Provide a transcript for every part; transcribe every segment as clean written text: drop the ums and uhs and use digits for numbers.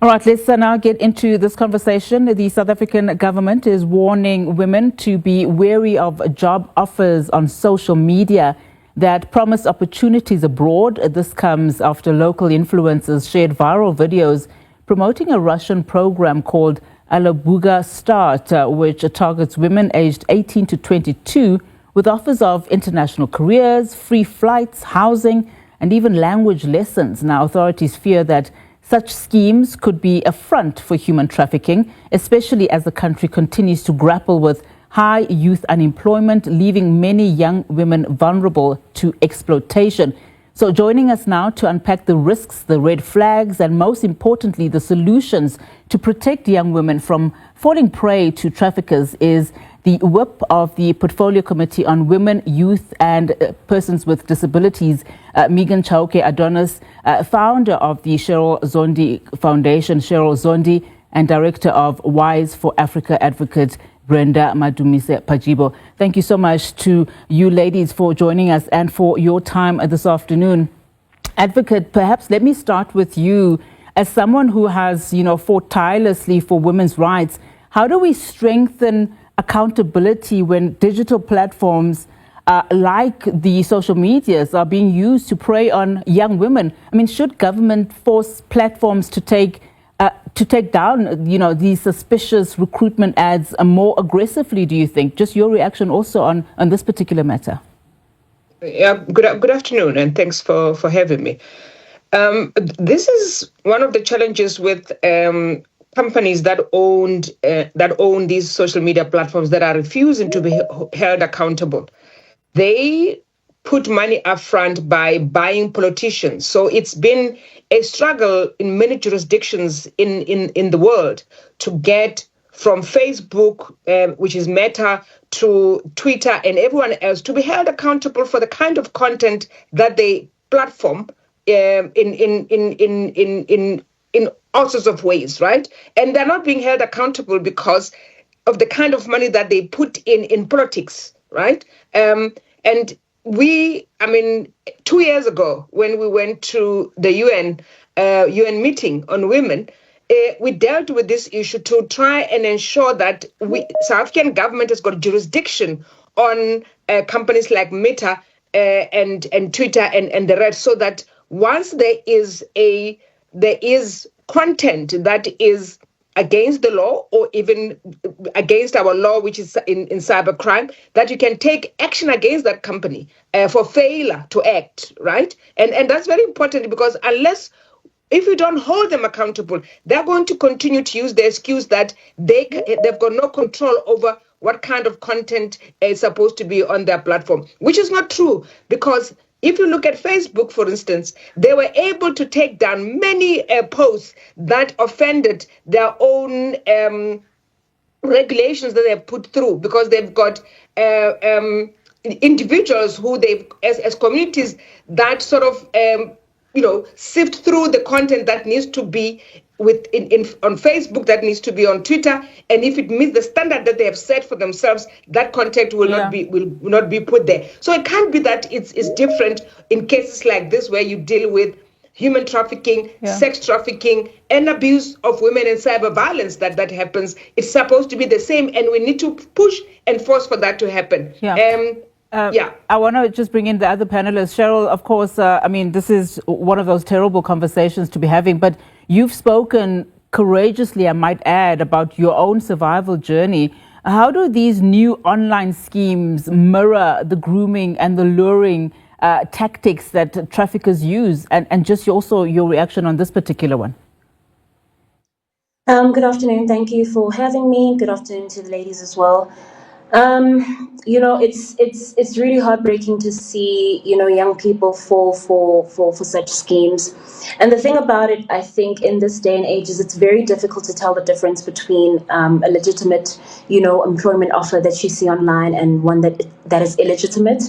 All right, let's now get into this conversation. The South African government is warning women to be wary of job offers on social media that promise opportunities abroad. This comes after local influencers shared viral videos promoting a Russian program called Alabuga Start, which targets women aged 18 to 22 with offers of international careers, free flights, housing, and even language lessons. Now, authorities fear that such schemes could be a front for human trafficking, especially as the country continues to grapple with high youth unemployment, leaving many young women vulnerable to exploitation. So joining us now to unpack the risks, the red flags, and most importantly, the solutions to protect young women from falling prey to traffickers is the whip of the Portfolio Committee on Women, Youth and Persons with Disabilities, Meagan Chauke-Adonis, founder of the Cheryl Zondi Foundation, Cheryl Zondi, and Director of Wise4Afrika advocate, Brenda Madumise-Pajibo. Thank you so much to you ladies for joining us and for your time this afternoon. Advocate, perhaps let me start with you. As someone who has, fought tirelessly for women's rights, how do we strengthen accountability when digital platforms like the social medias are being used to prey on young women? I mean, should government force platforms to take down, these suspicious recruitment ads more aggressively, do you think? Just your reaction also on this particular matter. Yeah, good afternoon, and thanks for having me. This is one of the challenges with companies that own these social media platforms that are refusing to be held accountable. They put money up front by buying politicians. So it's been a struggle in many jurisdictions in the world to get from Facebook, which is Meta, to Twitter and everyone else to be held accountable for the kind of content that they platform in all sorts of ways, right? And they're not being held accountable because of the kind of money that they put in politics, right? And 2 years ago, when we went to the UN meeting on women, we dealt with this issue to try and ensure that South African government has got jurisdiction on companies like Meta and Twitter and the rest, so that once there is content that is against the law or even against our law, which is in cybercrime, that you can take action against that company for failure to act, right? And that's very important, because if you don't hold them accountable, they're going to continue to use the excuse that they've got no control over what kind of content is supposed to be on their platform, which is not true, because if you look at Facebook, for instance, they were able to take down many posts that offended their own regulations that they have put through, because they've got individuals who they've, as communities, that sort of sift through the content that needs to be on Facebook, that needs to be on Twitter, and if it meets the standard that they have set for themselves, that content will not be put there. So it can't be that it's different in cases like this, where you deal with human trafficking, sex trafficking, and abuse of women, and cyber violence that happens. It's supposed to be the same, and we need to push and force for that to happen. I want to just bring in the other panelists. Cheryl, of course, this is one of those terrible conversations to be having, but you've spoken courageously, I might add, about your own survival journey. How do these new online schemes mirror the grooming and the luring tactics that traffickers use? And just also your reaction on this particular one. Good afternoon. Thank you for having me. Good afternoon to the ladies as well. It's really heartbreaking to see, young people fall for such schemes. And the thing about it, I think, in this day and age, is it's very difficult to tell the difference between a legitimate, employment offer that you see online and one that is illegitimate.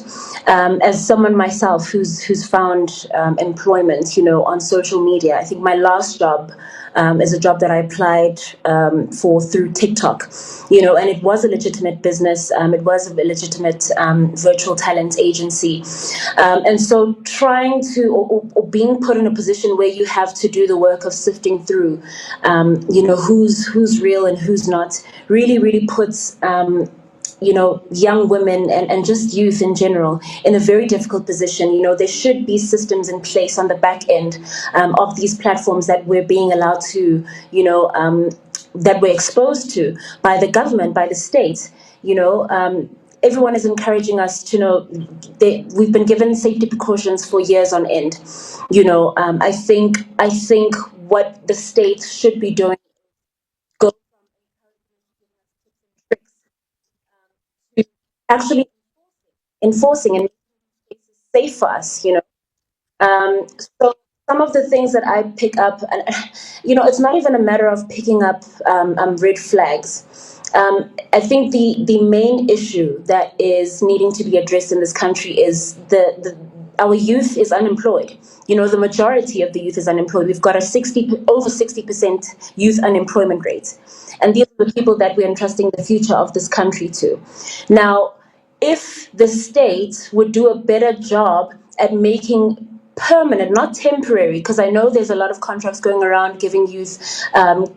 As someone myself who's found employment, on social media, I think my last job is a job that I applied for through TikTok, and it was a legitimate business. business. It was a legitimate virtual talent agency. And so trying to, or being put in a position where you have to do the work of sifting through, who's real and who's not, really puts young women and just youth in general in a very difficult position. There should be systems in place on the back end of these platforms that we're being allowed to, that we're exposed to by the government, by the state. Everyone is encouraging us to know we've been given safety precautions for years on end. I think what the state should be doing, go actually enforcing and making it safe for us. So some of the things that I pick up, and it's not even a matter of picking up red flags. I think the main issue that is needing to be addressed in this country is our youth is unemployed. The majority of the youth is unemployed. We've got over 60% youth unemployment rate. And these are the people that we're entrusting the future of this country to. Now, if the state would do a better job at making permanent, not temporary, because I know there's a lot of contracts going around giving youth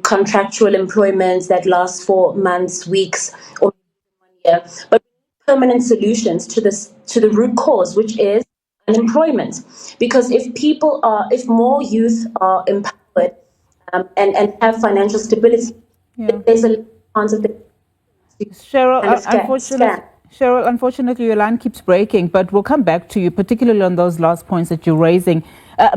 contractual employment that lasts for months, weeks, or 1 year, but permanent solutions to the root cause, which is unemployment. Because if more youth are empowered and have financial stability, there's a chance of the Cheryl, kind of scam. Cheryl, unfortunately, your line keeps breaking, but we'll come back to you, particularly on those last points that you're raising.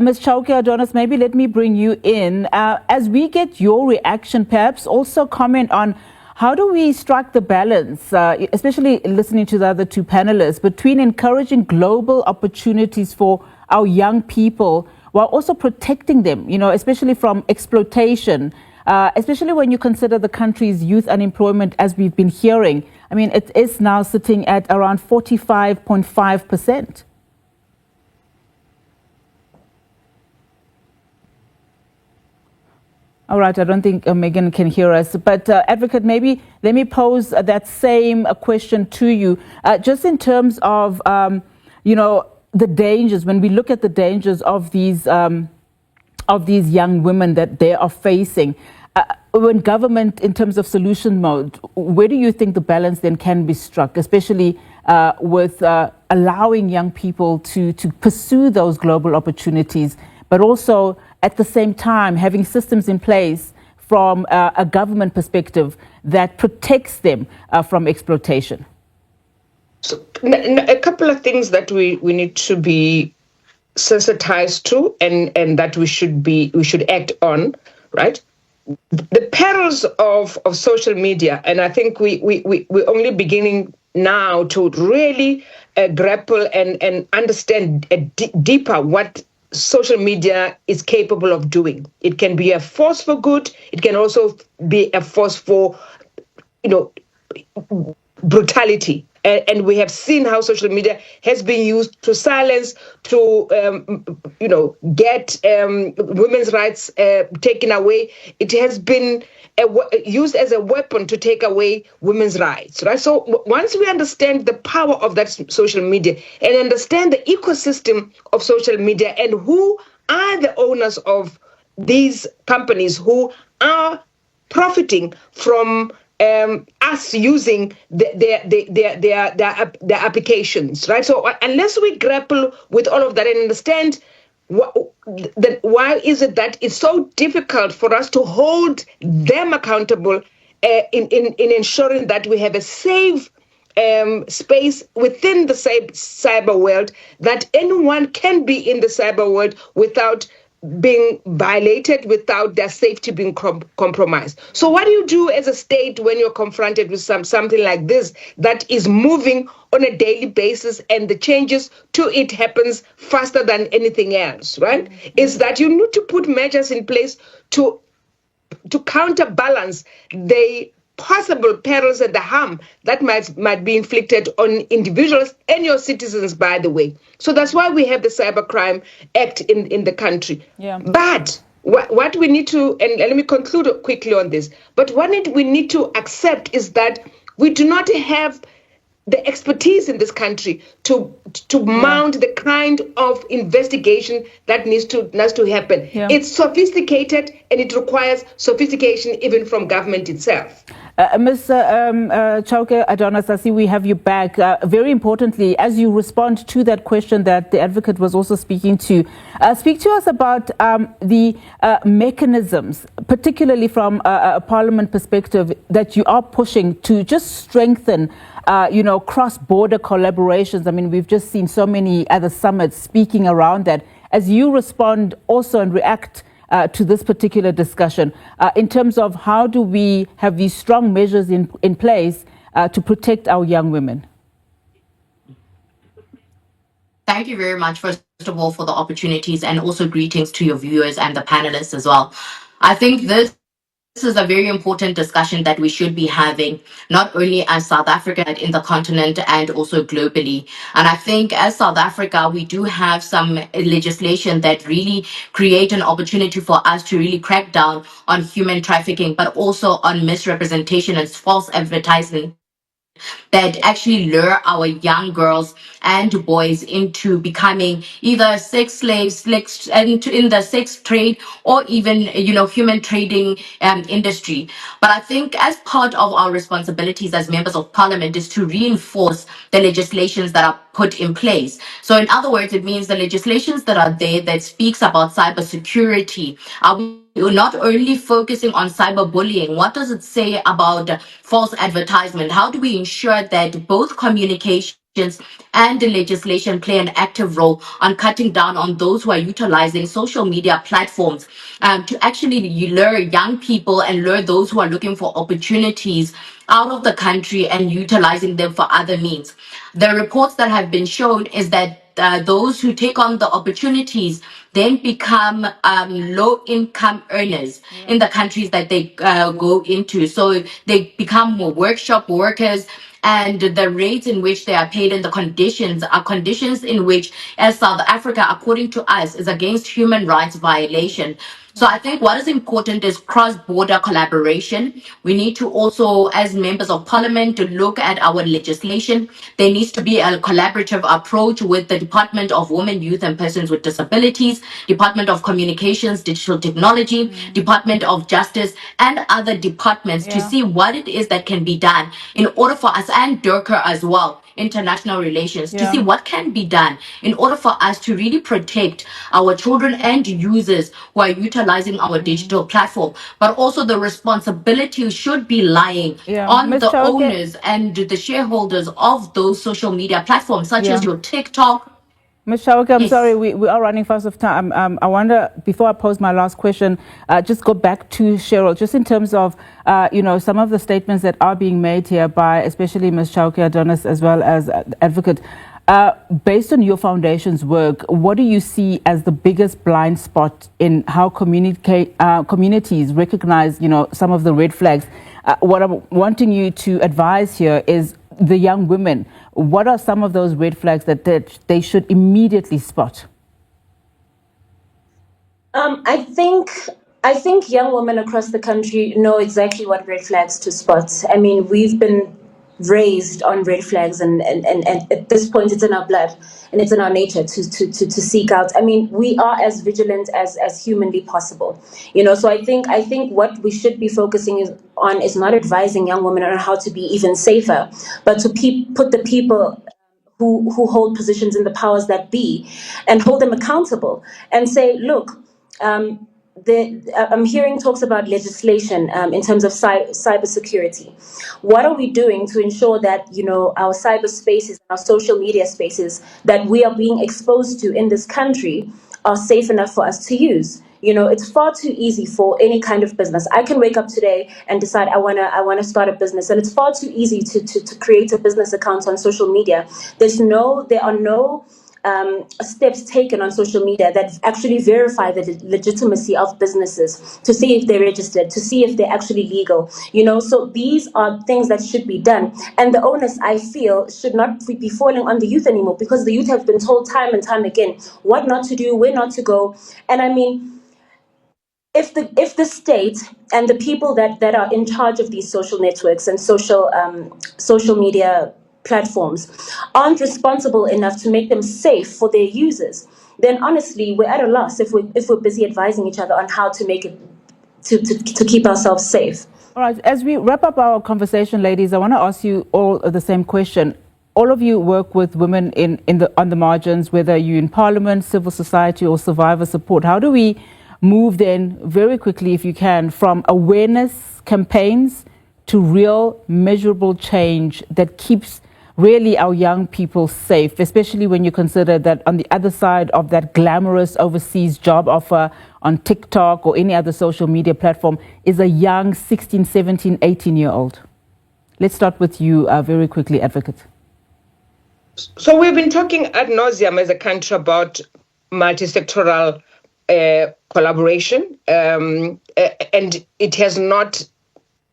Ms. Chauke-Adonis, maybe let me bring you in. As we get your reaction, perhaps also comment on how do we strike the balance, especially listening to the other two panelists, between encouraging global opportunities for our young people while also protecting them, especially from exploitation, especially when you consider the country's youth unemployment, as we've been hearing. I mean, it is now sitting at around 45.5%. All right, I don't think Meagan can hear us. But Advocate, maybe let me pose that same question to you. Just in terms of, the dangers, when we look at the dangers of these young women that they are facing, when government, in terms of solution mode, where do you think the balance then can be struck, especially with allowing young people to pursue those global opportunities, but also at the same time having systems in place from a government perspective that protects them from exploitation? So a couple of things that we need to be sensitized to and that we should act on, right? The perils of social media, and I think we're only beginning now to really grapple and understand deeper what social media is capable of doing. It can be a force for good. It can also be a force for, brutality. And we have seen how social media has been used to silence, to, get women's rights taken away. It has been used as a weapon to take away women's rights, right? So once we understand the power of that social media and understand the ecosystem of social media and who are the owners of these companies who are profiting from us using their applications, right? So unless we grapple with all of that and understand why is it that it's so difficult for us to hold them accountable in ensuring that we have a safe space within the cyber world, that anyone can be in the cyber world without being violated, without their safety being compromised. So what do you do as a state when you're confronted with something like this that is moving on a daily basis and the changes to it happens faster than anything else, right? Mm-hmm. Is that you need to put measures in place to counterbalance the possible perils and the harm that might be inflicted on individuals and your citizens, by the way. So that's why we have the Cybercrime Act in the country. Yeah. But what we need to, and let me conclude quickly on this, but what we need to accept is that We do not have the expertise in this country to mount the kind of investigation that needs to happen. It's sophisticated, and it requires sophistication even from government itself. Ms. Chauke-Adonis, I see we have you back. Very importantly, as you respond to that question that the advocate was also speaking to, speak to us about the mechanisms, particularly from a parliament perspective, that you are pushing to just strengthen cross-border collaborations. I mean, we've just seen so many other summits speaking around that. As you respond also and react to this particular discussion, in terms of how do we have these strong measures in place to protect our young women? Thank you very much, first of all, for the opportunities, and also greetings to your viewers and the panelists as well. I think this is a very important discussion that we should be having, not only as South Africa, but in the continent and also globally. And I think as South Africa, we do have some legislation that really create an opportunity for us to really crack down on human trafficking, but also on misrepresentation and false advertising that actually lure our young girls and boys into becoming either sex slaves, and in the sex trade, or even human trading industry. But I think as part of our responsibilities as members of parliament is to reinforce the legislations that are put in place. So in other words, it means the legislations that are there that speaks about cybersecurity. You're not only focusing on cyberbullying. What does it say about false advertisement? How do we ensure that both communications and the legislation play an active role on cutting down on those who are utilizing social media platforms to actually lure young people and lure those who are looking for opportunities out of the country and utilizing them for other means? The reports that have been shown is that those who take on the opportunities then become low-income earners in the countries that they go into. So they become more workshop workers, and the rates in which they are paid and the conditions are conditions in which, as South Africa, according to us, is against human rights violation. So I think what is important is cross-border collaboration. We need to also, as members of parliament, to look at our legislation. There needs to be a collaborative approach with the Department of Women, Youth and Persons with Disabilities, Department of Communications, Digital Technology, Department of Justice, and other departments to see what it is that can be done in order for us, and DIRCA as well, international relations, to see what can be done in order for us to really protect our children and users who are utilizing our digital platform. But also the responsibility should be lying on Ms. the Chauke, owners and the shareholders of those social media platforms, such as your TikTok. Ms. Chauke, I'm Yes. sorry, we are running fast of time. I wonder, before I pose my last question, just go back to Cheryl, just in terms of, some of the statements that are being made here by especially Ms. Chauke-Adonis as well as advocate. Based on your foundation's work, what do you see as the biggest blind spot in how communities recognize, some of the red flags? What I'm wanting you to advise here is the young women. What are some of those red flags that they should immediately spot? I think young women across the country know exactly what red flags to spot. I mean, we've been raised on red flags, and at this point it's in our blood and it's in our nature to seek out. I mean, we are as vigilant as humanly possible, so I think what we should be focusing on is not advising young women on how to be even safer, but to put the people who hold positions in the powers that be and hold them accountable and say, look, I'm hearing talks about legislation in terms of cybersecurity. What are we doing to ensure that our cyberspaces, our social media spaces that we are being exposed to in this country are safe enough for us to use? It's far too easy for any kind of business. I can wake up today and decide I wanna start a business, and it's far too easy to create a business account on social media. There are no steps taken on social media that actually verify the legitimacy of businesses, to see if they're registered, to see if they're actually legal. So these are things that should be done, and the onus, I feel, should not be falling on the youth anymore, because the youth have been told time and time again what not to do, where not to go. And I mean, if the state and the people that are in charge of these social networks and social media platforms aren't responsible enough to make them safe for their users, then honestly we're at a loss if we're busy advising each other on how to make it to keep ourselves safe. All right, as we wrap up our conversation, ladies, I want to ask you all the same question. All of you work with women on the margins, whether you're in parliament, civil society, or survivor support. How do we move then, very quickly, if you can, from awareness campaigns to real, measurable change that keeps really our young people safe, especially when you consider that on the other side of that glamorous overseas job offer on TikTok or any other social media platform is a young 16, 17, 18-year-old? Let's start with you very quickly, Advocate. So we've been talking ad nauseum as a country about multi-sectoral collaboration, and it has not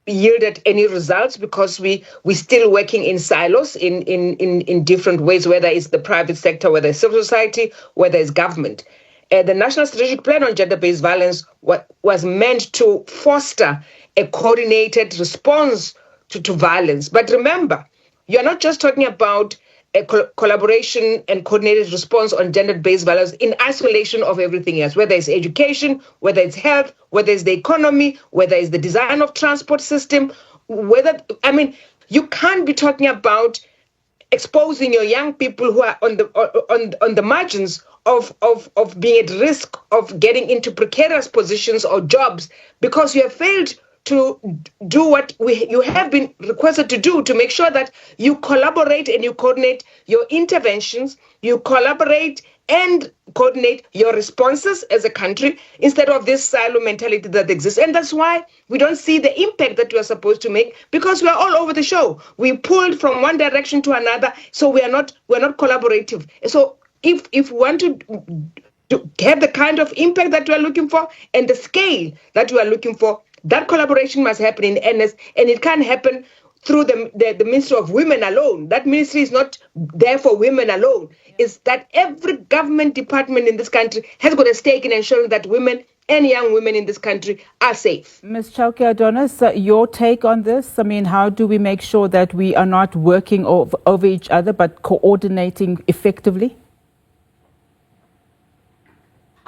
yielded any results because we're still working in silos in different ways, whether it's the private sector, whether it's civil society, whether it's government. The National Strategic Plan on Gender-Based Violence was meant to foster a coordinated response to violence. But remember, you're not just talking about a collaboration and coordinated response on gender-based violence in isolation of everything else, whether it's education, whether it's health, whether it's the economy, whether it's the design of transport system, you can't be talking about exposing your young people who are on the margins of being at risk of getting into precarious positions or jobs because you have failed to do what you have been requested to do, to make sure that you collaborate and you coordinate your interventions, you collaborate and coordinate your responses as a country instead of this silo mentality that exists. And that's why we don't see the impact that we are supposed to make, because we are all over the show. We pulled from one direction to another, so we're not collaborative. So if we want to have the kind of impact that we are looking for and the scale that we are looking for, that collaboration must happen in earnest, and it can't happen through the Ministry of Women alone. That ministry is not there for women alone. It's that every government department in this country has got a stake in ensuring that women and young women in this country are safe. Ms. Chauke-Adonis, your take on this? I mean, how do we make sure that we are not working over each other but coordinating effectively?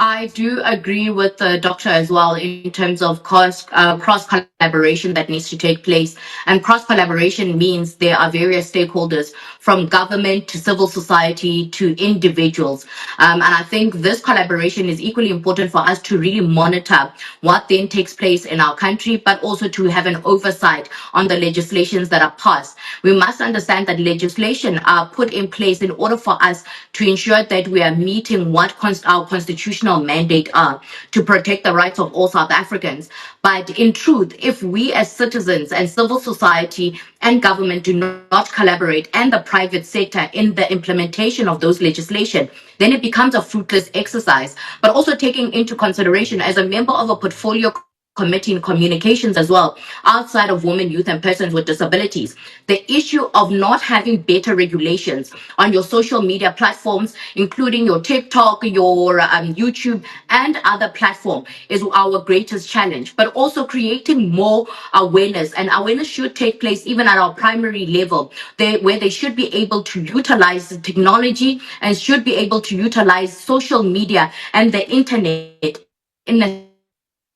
I do agree with the doctor as well in terms of cross collaboration that needs to take place. And cross collaboration means there are various stakeholders, from government to civil society to individuals. And I think this collaboration is equally important for us to really monitor what then takes place in our country, but also to have an oversight on the legislations that are passed. We must understand that legislation are put in place in order for us to ensure that we are meeting what our constitutional mandate are, to protect the rights of all South Africans. But in truth, if we as citizens and civil society and government do not collaborate, and the private sector in the implementation of those legislation, then it becomes a fruitless exercise. But also taking into consideration, as a member of a portfolio committee in communications as well, outside of women, youth, and persons with disabilities, the issue of not having better regulations on your social media platforms, including your TikTok, your YouTube, and other platform, is our greatest challenge. But also creating more awareness, and awareness should take place even at our primary level, where they should be able to utilize the technology and should be able to utilize social media and the internet in a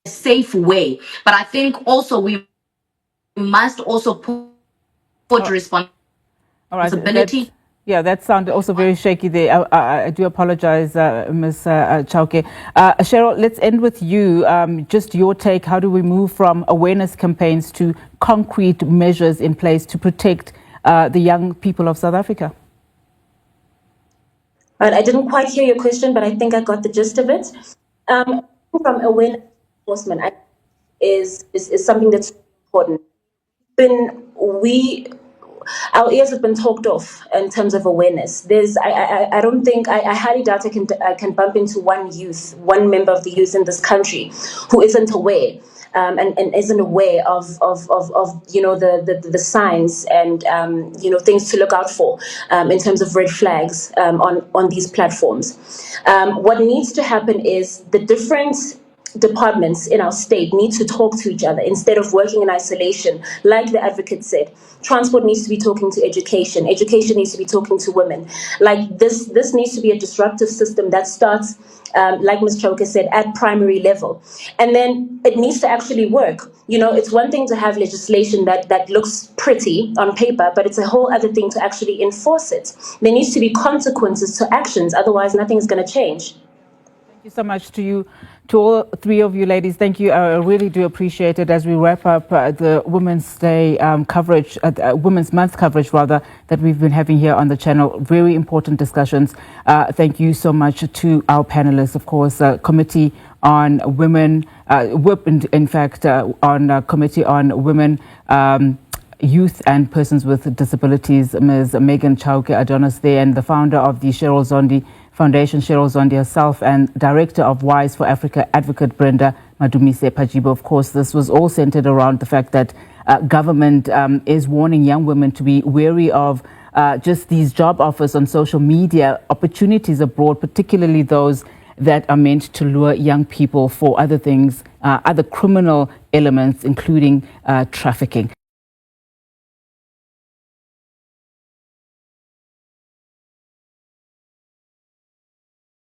safe way. But I think also we must also put responsibility. All right. That sounded also very shaky there. I do apologize, Ms. Chauke. Cheryl, let's end with you. Just your take. How do we move from awareness campaigns to concrete measures in place to protect the young people of South Africa? Right, I didn't quite hear your question, but I think I got the gist of it. From awareness enforcement is something that's important. Our ears have been talked off in terms of awareness. I don't think, I highly doubt I can bump into one member of the youth in this country who isn't aware. And isn't aware of the signs and things to look out for in terms of red flags on these platforms. What needs to happen is the different departments in our state need to talk to each other instead of working in isolation. Like the advocate said, transport needs to be talking to education. Education needs to be talking to women. Like this needs to be a disruptive system that starts, like Ms. Chauke said, at primary level. And then it needs to actually work. You know, it's one thing to have legislation that looks pretty on paper, but it's a whole other thing to actually enforce it. There needs to be consequences to actions, otherwise nothing is going to change. Thank you so much to you, to all three of you ladies. Thank you. I really do appreciate it as we wrap up the Women's Day coverage, Women's Month coverage rather, that we've been having here on the channel. Very important discussions. Thank you so much to our panelists, of course, Committee on Women, in fact, on Committee on Women, Youth and Persons with Disabilities, Ms. Meagan Chauke-Adonis there, and the founder of the Cheryl Zondi Foundation, Cheryl Zondi herself, and Director of Wise4Afrika, Advocate Brenda Madumise-Pajibo. Of course, this was all centered around the fact that government is warning young women to be wary of just these job offers on social media, opportunities abroad, particularly those that are meant to lure young people for other things, other criminal elements, including trafficking.